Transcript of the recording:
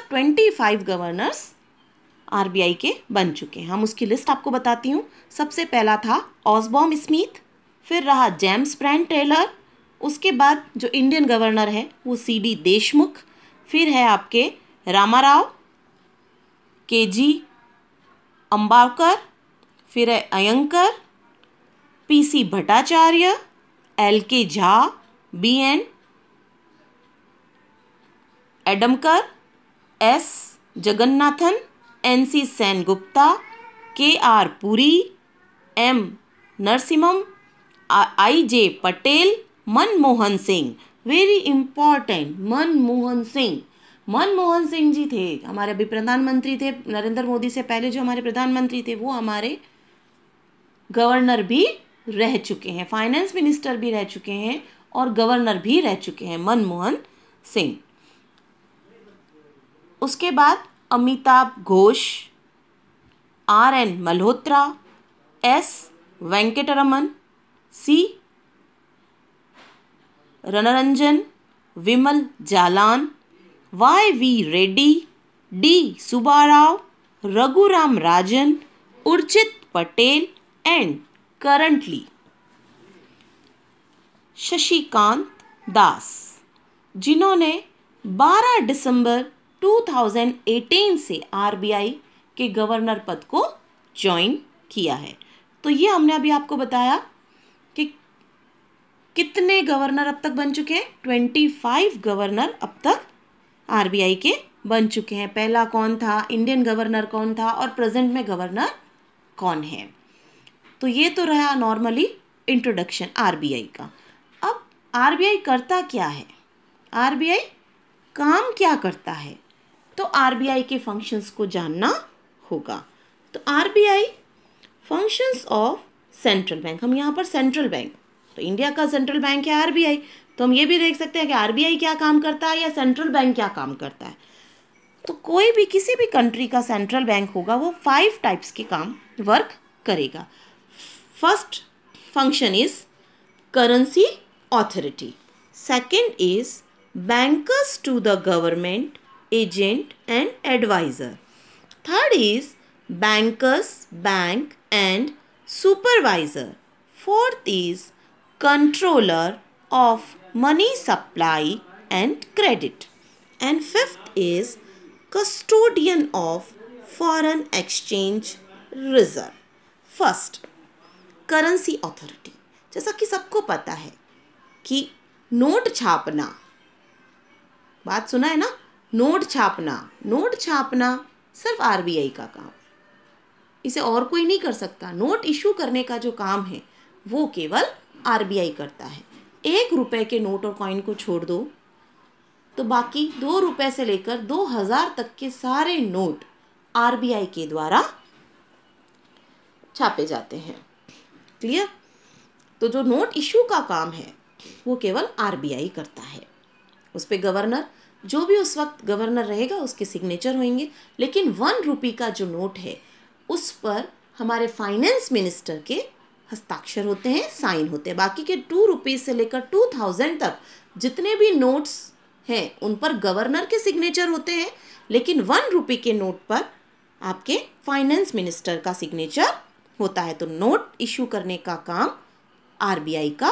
तक 25 governors RBI के बन चुके हैं। हम उसकी लिस्ट आपको बताती हूँ। सबसे पहला था ऑसबॉर्न स्मिथ, फिर रहा जेम्स ब्रांड टेलर, उसके बाद जो इंडियन गवर्नर है वो सीडी देशमुख, फिर है आपके रामाराव, केजी अंबावकर, फिर है Ayyangar, PC Bhattacharya, LK Jha, BN Adarkar, S Jagannathan, NC Sengupta, KR Puri, M Narasimham, IJ Patel, Manmohan Singh. Very important, Manmohan Singh. Manmohan Singh ji थे हमारे अभी प्रधानमंत्री थे, नरेंद्र मोदी से पहले जो हमारे प्रधानमंत्री थे वो हमारे गवर्नर भी रह चुके हैं, फाइनेंस मिनिस्टर भी रह चुके हैं और गवर्नर भी रह चुके हैं, मनमोहन सिंह। उसके बाद Amitabh Ghosh, RN. Malhotra, S Venkitaramanan, C Rangarajan, Bimal Jalan, YV. Reddy, D Subbarao, Raghuram Rajan, Urjit Patel and currently Shaktikanta Das, जिन्होंने 12 दिसंबर 2018 से आरबीआई के गवर्नर पद को ज्वाइन किया है। तो ये हमने अभी आपको बताया कि कितने गवर्नर अब तक बन चुके हैं। 25 गवर्नर अब तक आरबीआई के बन चुके हैं। पहला कौन था, इंडियन गवर्नर कौन था और प्रेजेंट में गवर्नर कौन है। तो ये तो रहा नॉर्मली इंट्रोडक्शन आरबीआई का। अब आरबीआई करता क्या है, आरबीआई काम क्या करता है, तो आरबीआई के फंक्शंस को जानना होगा। तो RBI functions of central bank, हम यहाँ पर सेंट्रल बैंक, तो इंडिया का सेंट्रल बैंक है आरबीआई, तो हम ये भी देख सकते हैं कि आरबीआई क्या काम करता है या सेंट्रल बैंक क्या काम करता है। तो कोई भी किसी भी कंट्री का सेंट्रल बैंक होगा वो 5 टाइप्स के काम वर्क करेगा। First function is currency authority, second is bankers to the government, agent and advisor, third is bankers, bank and supervisor, fourth is controller of money supply and credit, and fifth is custodian of foreign exchange reserve. First, currency authority, जैसा कि सबको पता है कि note छापना, बात सुना है ना, नोट छापना सिर्फ आरबीआई का काम, इसे और कोई नहीं कर सकता। नोट इशू करने का जो काम है वो केवल आरबीआई करता है। 1 रुपए के नोट और कॉइन को छोड़ दो तो बाकी 2 रुपए से लेकर 2000 तक के सारे नोट आरबीआई के द्वारा छापे जाते हैं। क्लियर? तो जो नोट इशू का काम है वो केवल आरबीआई करता है। उस पर गवर्नर, जो भी उस वक्त गवर्नर रहेगा उसके सिग्नेचर होंगे, लेकिन 1 रुपये का जो नोट है उस पर हमारे फाइनेंस मिनिस्टर के हस्ताक्षर होते हैं, साइन होते हैं। बाकी के 2 रुपीज़ से लेकर 2000 तक जितने भी नोट्स हैं उन पर गवर्नर के सिग्नेचर होते हैं, लेकिन 1 रुपये के नोट पर आपके फाइनेंस मिनिस्टर का सिग्नेचर होता है। तो नोट इशू करने का काम आरबीआई का